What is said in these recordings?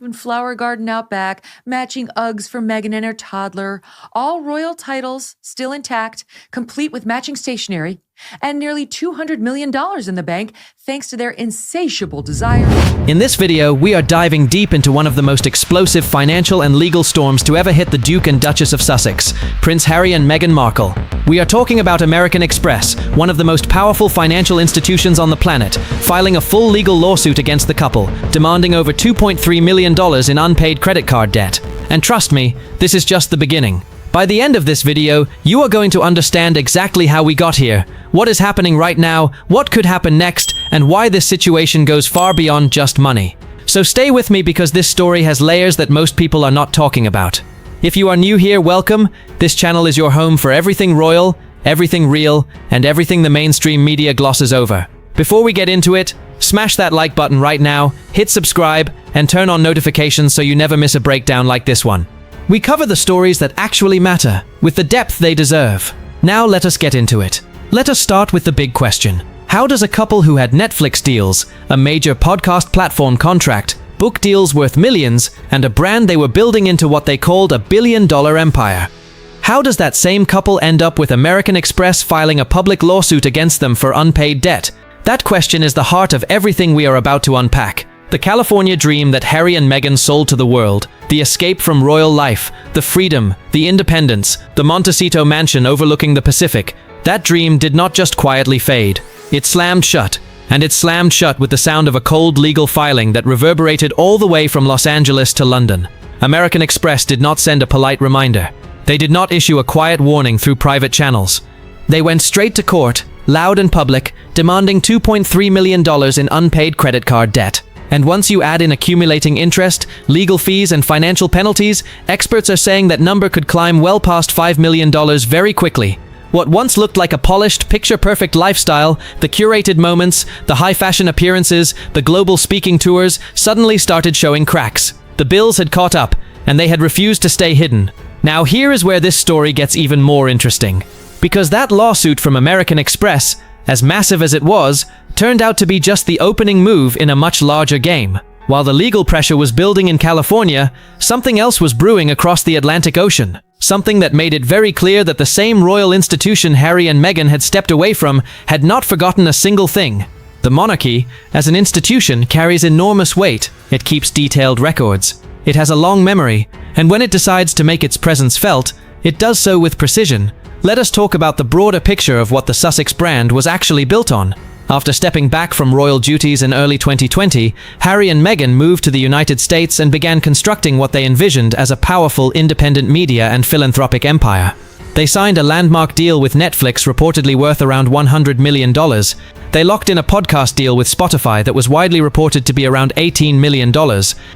and flower garden out back, matching Uggs for Meghan and her toddler, all royal titles still intact, complete with matching stationery, and nearly $200 million in the bank thanks to their insatiable desire. In this video, we are diving deep into one of the most explosive financial and legal storms to ever hit the Duke and Duchess of Sussex, Prince Harry and Meghan Markle. We are talking about American Express, one of the most powerful financial institutions on the planet, filing a full legal lawsuit against the couple, demanding over $2.3 million in unpaid credit card debt. And trust me, this is just the beginning. By the end of this video, you are going to understand exactly how we got here, what is happening right now, what could happen next, and why this situation goes far beyond just money. So stay with me because this story has layers that most people are not talking about. If you are new here, welcome. This channel is your home for everything royal, everything real, and everything the mainstream media glosses over. Before we get into it, smash that like button right now, hit subscribe, and turn on notifications so you never miss a breakdown like this one. We cover the stories that actually matter, with the depth they deserve. Now let us get into it. Let us start with the big question. How does a couple who had Netflix deals, a major podcast platform contract, book deals worth millions, and a brand they were building into what they called a billion-dollar empire? How does that same couple end up with American Express filing a public lawsuit against them for unpaid debt? That question is the heart of everything we are about to unpack. The California dream that Harry and Meghan sold to the world, the escape from royal life, the freedom, the independence, the Montecito mansion overlooking the Pacific, that dream did not just quietly fade. It slammed shut, and it slammed shut with the sound of a cold legal filing that reverberated all the way from Los Angeles to London. American Express did not send a polite reminder. They did not issue a quiet warning through private channels. They went straight to court, loud and public, demanding $2.3 million in unpaid credit card debt. And once you add in accumulating interest, legal fees, and financial penalties, experts are saying that number could climb well past $5 million very quickly. What once looked like a polished, picture-perfect lifestyle, the curated moments, the high-fashion appearances, the global speaking tours, suddenly started showing cracks. The bills had caught up, and they had refused to stay hidden. Now here is where this story gets even more interesting. Because that lawsuit from American Express, as massive as it was, turned out to be just the opening move in a much larger game. While the legal pressure was building in California, something else was brewing across the Atlantic Ocean. Something that made it very clear that the same royal institution Harry and Meghan had stepped away from had not forgotten a single thing. The monarchy, as an institution, carries enormous weight. It keeps detailed records. It has a long memory, and when it decides to make its presence felt, it does so with precision. Let us talk about the broader picture of what the Sussex brand was actually built on. After stepping back from royal duties in early 2020, Harry and Meghan moved to the United States and began constructing what they envisioned as a powerful independent media and philanthropic empire. They signed a landmark deal with Netflix reportedly worth around $100 million. They locked in a podcast deal with Spotify that was widely reported to be around $18 million.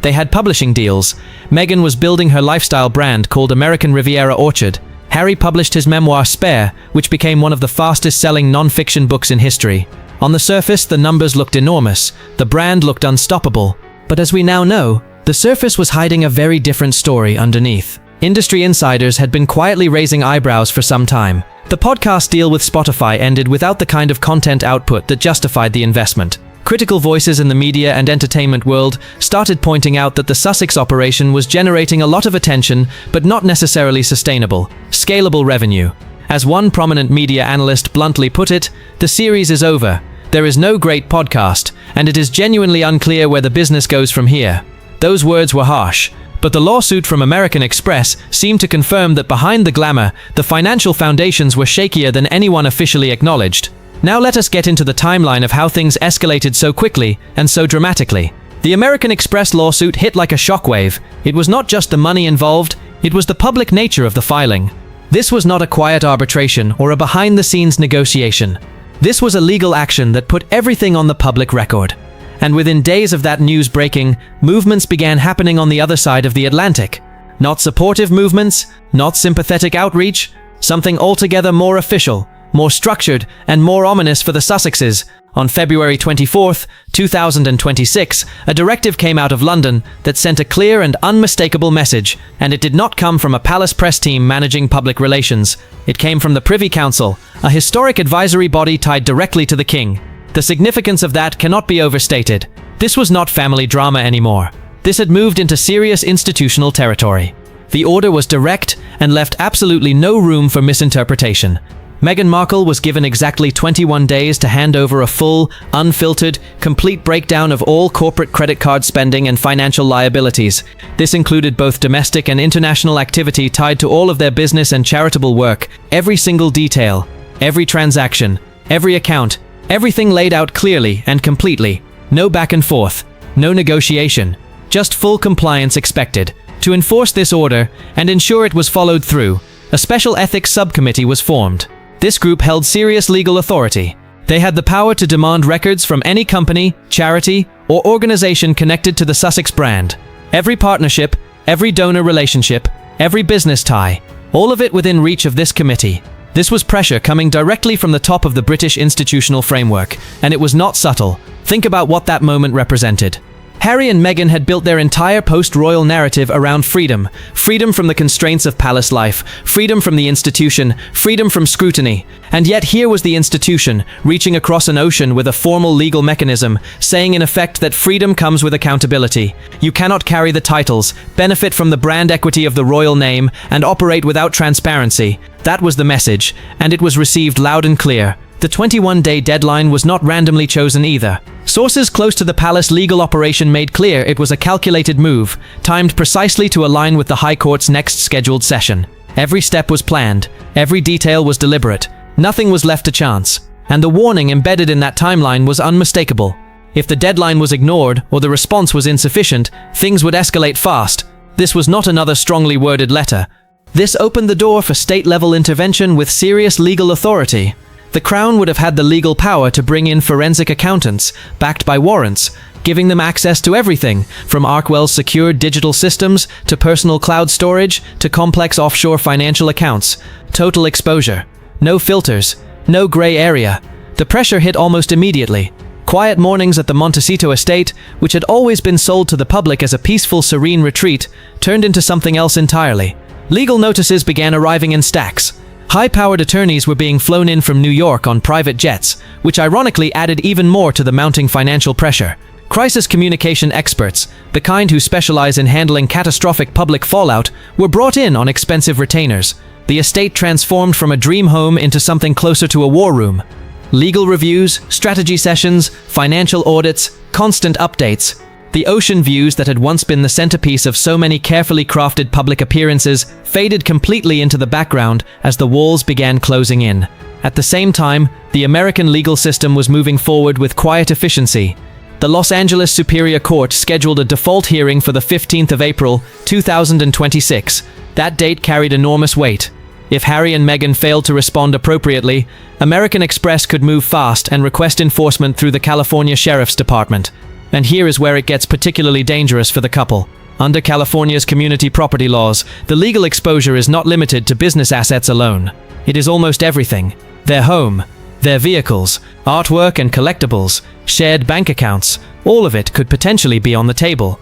They had publishing deals. Meghan was building her lifestyle brand called American Riviera Orchard. Harry published his memoir Spare, which became one of the fastest-selling non-fiction books in history. On the surface, the numbers looked enormous. The brand looked unstoppable. But as we now know, the surface was hiding a very different story underneath. Industry insiders had been quietly raising eyebrows for some time. The podcast deal with Spotify ended without the kind of content output that justified the investment. Critical voices in the media and entertainment world started pointing out that the Sussex operation was generating a lot of attention, but not necessarily sustainable, scalable revenue. As one prominent media analyst bluntly put it, the series is over. There is no great podcast, and it is genuinely unclear where the business goes from here. Those words were harsh, but the lawsuit from American Express seemed to confirm that behind the glamour, the financial foundations were shakier than anyone officially acknowledged. Now let us get into the timeline of how things escalated so quickly and so dramatically. The American Express lawsuit hit like a shockwave. It was not just the money involved, it was the public nature of the filing. This was not a quiet arbitration or a behind-the-scenes negotiation. This was a legal action that put everything on the public record. And within days of that news breaking, movements began happening on the other side of the Atlantic. Not supportive movements, not sympathetic outreach, something altogether more official, more structured, and more ominous for the Sussexes. On February 24, 2026, a directive came out of London that sent a clear and unmistakable message, and it did not come from a palace press team managing public relations. It came from the Privy Council, a historic advisory body tied directly to the king. The significance of that cannot be overstated. This was not family drama anymore. This had moved into serious institutional territory. The order was direct and left absolutely no room for misinterpretation. Meghan Markle was given exactly 21 days to hand over a full, unfiltered, complete breakdown of all corporate credit card spending and financial liabilities. This included both domestic and international activity tied to all of their business and charitable work, every single detail, every transaction, every account, everything laid out clearly and completely. No back and forth, no negotiation, just full compliance expected. To enforce this order and ensure it was followed through, a special ethics subcommittee was formed. This group held serious legal authority. They had the power to demand records from any company, charity, or organization connected to the Sussex brand. Every partnership, every donor relationship, every business tie, all of it within reach of this committee. This was pressure coming directly from the top of the British institutional framework, and it was not subtle. Think about what that moment represented. Harry and Meghan had built their entire post-royal narrative around freedom. Freedom from the constraints of palace life, freedom from the institution, freedom from scrutiny. And yet here was the institution, reaching across an ocean with a formal legal mechanism, saying in effect that freedom comes with accountability. You cannot carry the titles, benefit from the brand equity of the royal name, and operate without transparency. That was the message, and it was received loud and clear. The 21-day deadline was not randomly chosen either. Sources close to the palace legal operation made clear it was a calculated move, timed precisely to align with the High Court's next scheduled session. Every step was planned, every detail was deliberate, nothing was left to chance, and the warning embedded in that timeline was unmistakable. If the deadline was ignored or the response was insufficient, things would escalate fast. This was not another strongly worded letter. This opened the door for state-level intervention with serious legal authority. The Crown would have had the legal power to bring in forensic accountants, backed by warrants, giving them access to everything, from Arkwell's secured digital systems, to personal cloud storage, to complex offshore financial accounts. Total exposure. No filters. No grey area. The pressure hit almost immediately. Quiet mornings at the Montecito estate, which had always been sold to the public as a peaceful, serene retreat, turned into something else entirely. Legal notices began arriving in stacks. High-powered attorneys were being flown in from New York on private jets, which ironically added even more to the mounting financial pressure. Crisis communication experts, the kind who specialize in handling catastrophic public fallout, were brought in on expensive retainers. The estate transformed from a dream home into something closer to a war room. Legal reviews, strategy sessions, financial audits, constant updates. The ocean views that had once been the centerpiece of so many carefully crafted public appearances faded completely into the background as the walls began closing in. At the same time, the American legal system was moving forward with quiet efficiency. The Los Angeles Superior Court scheduled a default hearing for the 15th of April, 2026. That date carried enormous weight. If Harry and Meghan failed to respond appropriately, American Express could move fast and request enforcement through the California Sheriff's Department. And here is where it gets particularly dangerous for the couple. Under California's community property laws, the legal exposure is not limited to business assets alone. It is almost everything. Their home, their vehicles, artwork and collectibles, shared bank accounts, all of it could potentially be on the table.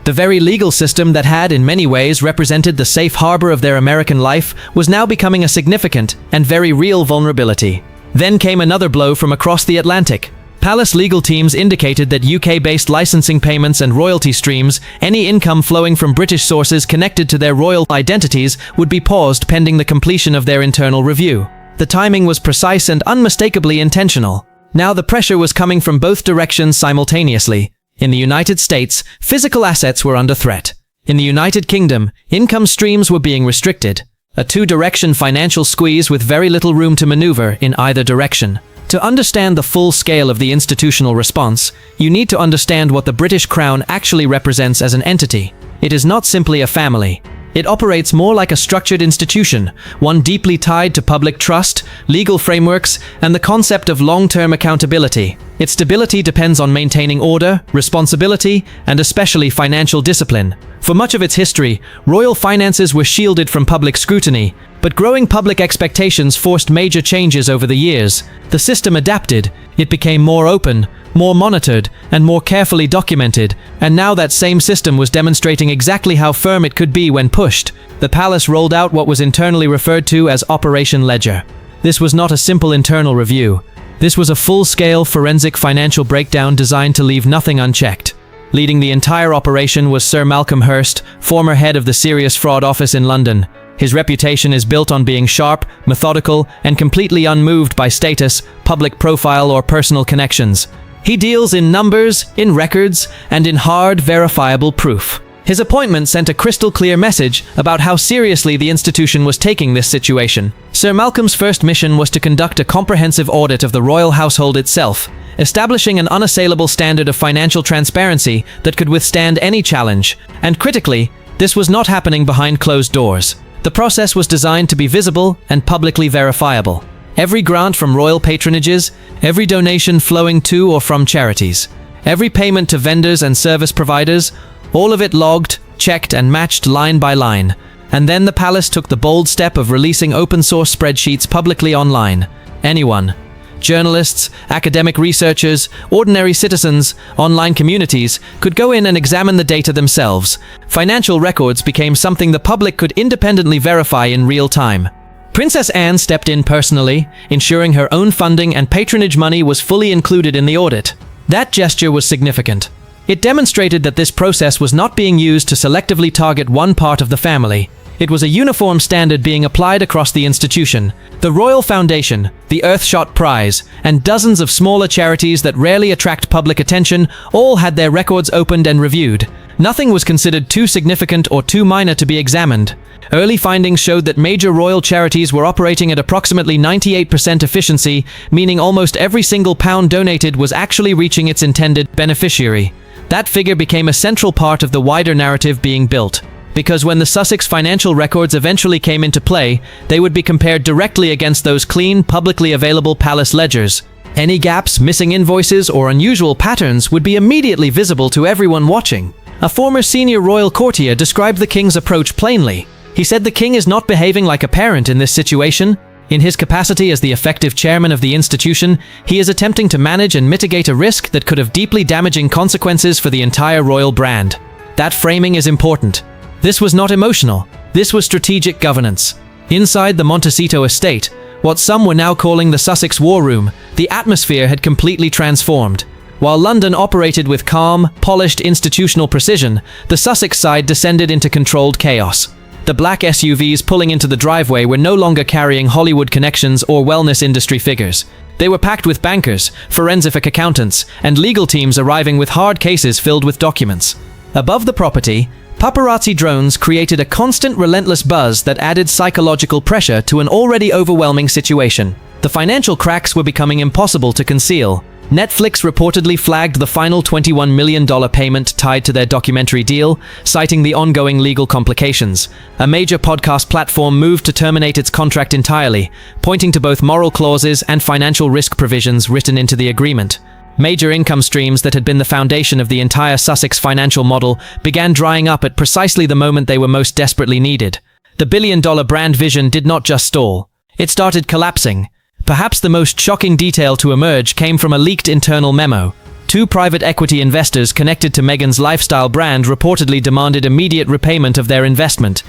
The very legal system that had in many ways represented the safe harbor of their American life was now becoming a significant and very real vulnerability. Then came another blow from across the Atlantic. Palace legal teams indicated that UK-based licensing payments and royalty streams, any income flowing from British sources connected to their royal identities, would be paused pending the completion of their internal review. The timing was precise and unmistakably intentional. Now the pressure was coming from both directions simultaneously. In the United States, physical assets were under threat. In the United Kingdom, income streams were being restricted. A two-direction financial squeeze with very little room to maneuver in either direction. To understand the full scale of the institutional response, you need to understand what the British Crown actually represents as an entity. It is not simply a family. It operates more like a structured institution, one deeply tied to public trust, legal frameworks, and the concept of long-term accountability. Its stability depends on maintaining order, responsibility, and especially financial discipline. For much of its history, royal finances were shielded from public scrutiny, but growing public expectations forced major changes over the years. The system adapted. It became more open, more monitored, and more carefully documented, and now that same system was demonstrating exactly how firm it could be when pushed. The palace rolled out what was internally referred to as Operation Ledger. This was not a simple internal review. This was a full-scale forensic financial breakdown designed to leave nothing unchecked. Leading the entire operation was Sir Malcolm Hurst, former head of the Serious Fraud Office in London. His reputation is built on being sharp, methodical, and completely unmoved by status, public profile, or personal connections. He deals in numbers, in records, and in hard, verifiable proof. His appointment sent a crystal-clear message about how seriously the institution was taking this situation. Sir Malcolm's first mission was to conduct a comprehensive audit of the royal household itself, establishing an unassailable standard of financial transparency that could withstand any challenge. And critically, this was not happening behind closed doors. The process was designed to be visible and publicly verifiable. Every grant from royal patronages, every donation flowing to or from charities, every payment to vendors and service providers, all of it logged, checked, and matched line by line. And then the palace took the bold step of releasing open-source spreadsheets publicly online. Anyone, journalists, academic researchers, ordinary citizens, online communities, could go in and examine the data themselves. Financial records became something the public could independently verify in real time. Princess Anne stepped in personally, ensuring her own funding and patronage money was fully included in the audit. That gesture was significant. It demonstrated that this process was not being used to selectively target one part of the family. It was a uniform standard being applied across the institution. The Royal Foundation, the Earthshot Prize, and dozens of smaller charities that rarely attract public attention all had their records opened and reviewed. Nothing was considered too significant or too minor to be examined. Early findings showed that major royal charities were operating at approximately 98% efficiency, meaning almost every single pound donated was actually reaching its intended beneficiary. That figure became a central part of the wider narrative being built, because when the Sussex financial records eventually came into play, they would be compared directly against those clean, publicly available palace ledgers. Any gaps, missing invoices, or unusual patterns would be immediately visible to everyone watching. A former senior royal courtier described the king's approach plainly. He said the king is not behaving like a parent in this situation. In his capacity as the effective chairman of the institution, he is attempting to manage and mitigate a risk that could have deeply damaging consequences for the entire royal brand. That framing is important. This was not emotional. This was strategic governance. Inside the Montecito estate, what some were now calling the Sussex War Room, the atmosphere had completely transformed. While London operated with calm, polished institutional precision, the Sussex side descended into controlled chaos. The black SUVs pulling into the driveway were no longer carrying Hollywood connections or wellness industry figures. They were packed with bankers, forensic accountants, and legal teams arriving with hard cases filled with documents. Above the property, paparazzi drones created a constant, relentless buzz that added psychological pressure to an already overwhelming situation. The financial cracks were becoming impossible to conceal. Netflix reportedly flagged the final $21 million payment tied to their documentary deal, citing the ongoing legal complications. A major podcast platform moved to terminate its contract entirely, pointing to both moral clauses and financial risk provisions written into the agreement. Major income streams that had been the foundation of the entire Sussex financial model began drying up at precisely the moment they were most desperately needed. The billion-dollar brand vision did not just stall. It started collapsing. Perhaps the most shocking detail to emerge came from a leaked internal memo. Two private equity investors connected to Meghan's lifestyle brand reportedly demanded immediate repayment of their investment.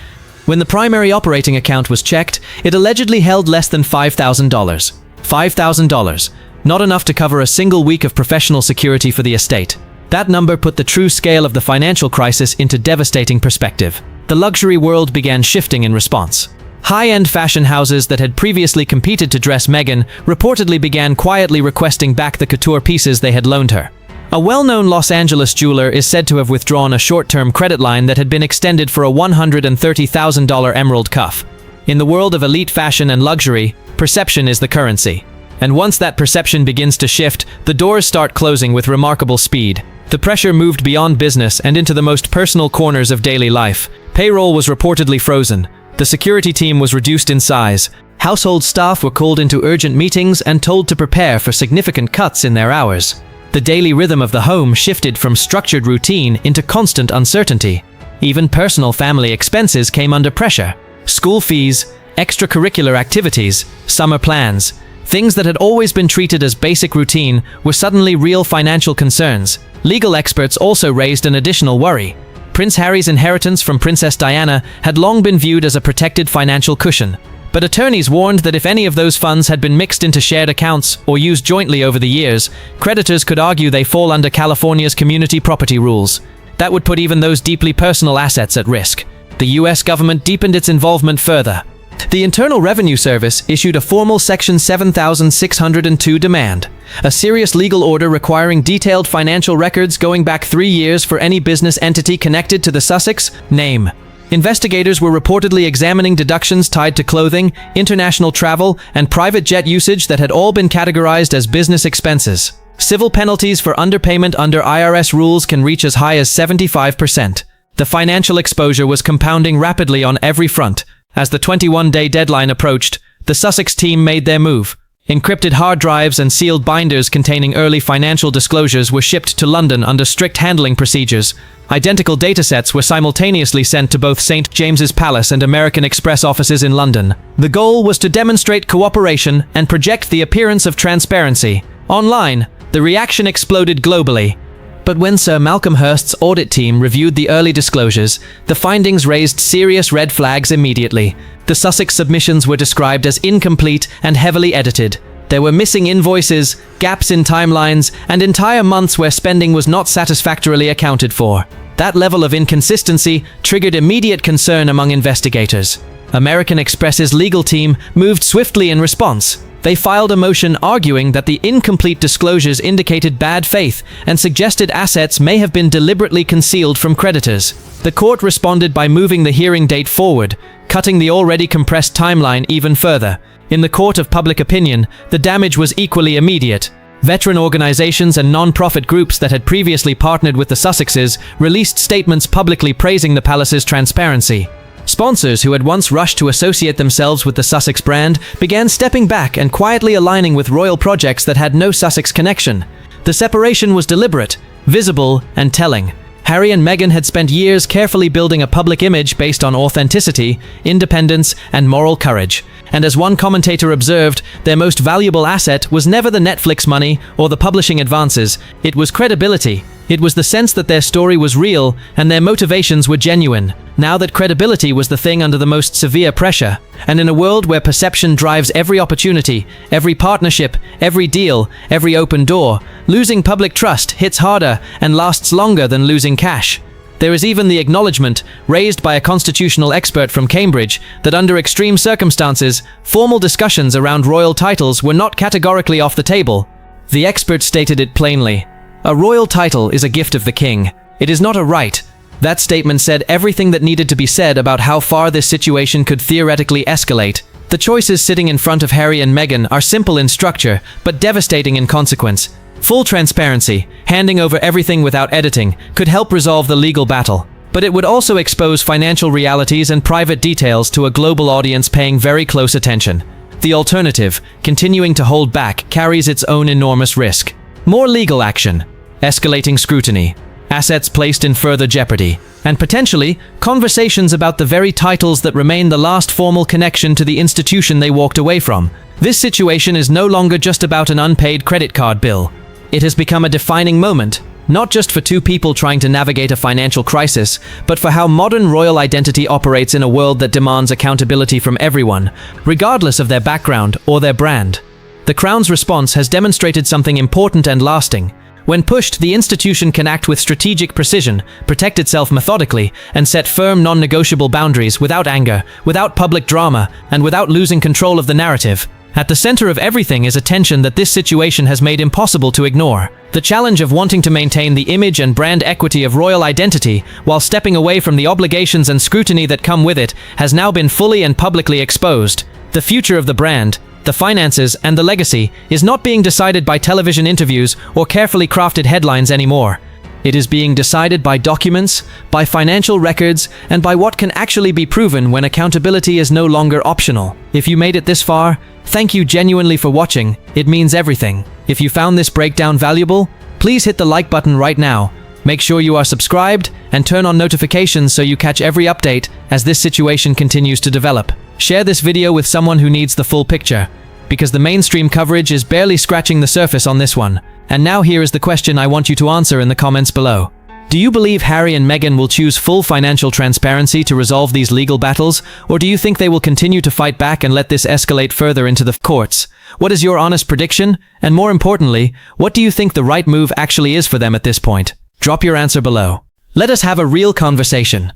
When the primary operating account was checked, it allegedly held less than $5,000. $5,000. Not enough to cover a single week of professional security for the estate. That number put the true scale of the financial crisis into devastating perspective. The luxury world began shifting in response. High-end fashion houses that had previously competed to dress Meghan reportedly began quietly requesting back the couture pieces they had loaned her. A well-known Los Angeles jeweler is said to have withdrawn a short-term credit line that had been extended for a $130,000 emerald cuff. In the world of elite fashion and luxury, perception is the currency. And once that perception begins to shift, the doors start closing with remarkable speed. The pressure moved beyond business and into the most personal corners of daily life. Payroll was reportedly frozen. The security team was reduced in size. Household staff were called into urgent meetings and told to prepare for significant cuts in their hours. The daily rhythm of the home shifted from structured routine into constant uncertainty. Even personal family expenses came under pressure. School fees, extracurricular activities, summer plans, things that had always been treated as basic routine were suddenly real financial concerns. Legal experts also raised an additional worry. Prince Harry's inheritance from Princess Diana had long been viewed as a protected financial cushion. But attorneys warned that if any of those funds had been mixed into shared accounts or used jointly over the years, creditors could argue they fall under California's community property rules. That would put even those deeply personal assets at risk. The US government deepened its involvement further. The Internal Revenue Service issued a formal Section 7602 demand, a serious legal order requiring detailed financial records going back 3 years for any business entity connected to the Sussex name. Investigators were reportedly examining deductions tied to clothing, international travel, and private jet usage that had all been categorized as business expenses. Civil penalties for underpayment under IRS rules can reach as high as 75%. The financial exposure was compounding rapidly on every front. As the 21-day deadline approached, the Sussex team made their move. Encrypted hard drives and sealed binders containing early financial disclosures were shipped to London under strict handling procedures. Identical datasets were simultaneously sent to both St. James's Palace and American Express offices in London. The goal was to demonstrate cooperation and project the appearance of transparency. Online, the reaction exploded globally. But when Sir Malcolm Hurst's audit team reviewed the early disclosures, the findings raised serious red flags immediately. The Sussex submissions were described as incomplete and heavily edited. There were missing invoices, gaps in timelines, and entire months where spending was not satisfactorily accounted for. That level of inconsistency triggered immediate concern among investigators. American Express's legal team moved swiftly in response. They filed a motion arguing that the incomplete disclosures indicated bad faith and suggested assets may have been deliberately concealed from creditors. The court responded by moving the hearing date forward, cutting the already compressed timeline even further. In the court of public opinion, the damage was equally immediate. Veteran organizations and non-profit groups that had previously partnered with the Sussexes released statements publicly praising the palace's transparency. Sponsors who had once rushed to associate themselves with the Sussex brand began stepping back and quietly aligning with royal projects that had no Sussex connection. The separation was deliberate, visible, and telling. Harry and Meghan had spent years carefully building a public image based on authenticity, independence, and moral courage. And as one commentator observed, their most valuable asset was never the Netflix money or the publishing advances. It was credibility. It was the sense that their story was real and their motivations were genuine. Now that credibility was the thing under the most severe pressure, and in a world where perception drives every opportunity, every partnership, every deal, every open door, losing public trust hits harder and lasts longer than losing cash. There is even the acknowledgement, raised by a constitutional expert from Cambridge, that under extreme circumstances, formal discussions around royal titles were not categorically off the table. The expert stated it plainly. A royal title is a gift of the king. It is not a right. That statement said everything that needed to be said about how far this situation could theoretically escalate. The choices sitting in front of Harry and Meghan are simple in structure, but devastating in consequence. Full transparency, handing over everything without editing, could help resolve the legal battle. But it would also expose financial realities and private details to a global audience paying very close attention. The alternative, continuing to hold back, carries its own enormous risk. More legal action, escalating scrutiny, assets placed in further jeopardy, and potentially, conversations about the very titles that remain the last formal connection to the institution they walked away from. This situation is no longer just about an unpaid credit card bill. It has become a defining moment, not just for two people trying to navigate a financial crisis, but for how modern royal identity operates in a world that demands accountability from everyone, regardless of their background or their brand. The Crown's response has demonstrated something important and lasting. When pushed, the institution can act with strategic precision, protect itself methodically, and set firm non-negotiable boundaries without anger, without public drama, and without losing control of the narrative. At the center of everything is a tension that this situation has made impossible to ignore. The challenge of wanting to maintain the image and brand equity of royal identity while stepping away from the obligations and scrutiny that come with it has now been fully and publicly exposed. The future of the brand, the finances, and the legacy is not being decided by television interviews or carefully crafted headlines anymore. It is being decided by documents, by financial records, and by what can actually be proven when accountability is no longer optional. If you made it this far, thank you genuinely for watching. It means everything. If you found this breakdown valuable, please hit the like button right now. Make sure you are subscribed and turn on notifications so you catch every update as this situation continues to develop. Share this video with someone who needs the full picture, because the mainstream coverage is barely scratching the surface on this one. And now here is the question I want you to answer in the comments below. Do you believe Harry and Meghan will choose full financial transparency to resolve these legal battles, or do you think they will continue to fight back and let this escalate further into the courts? What is your honest prediction? And more importantly, what do you think the right move actually is for them at this point? Drop your answer below. Let us have a real conversation.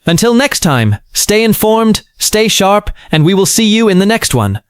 Until next time, stay informed, stay sharp, and we will see you in the next one.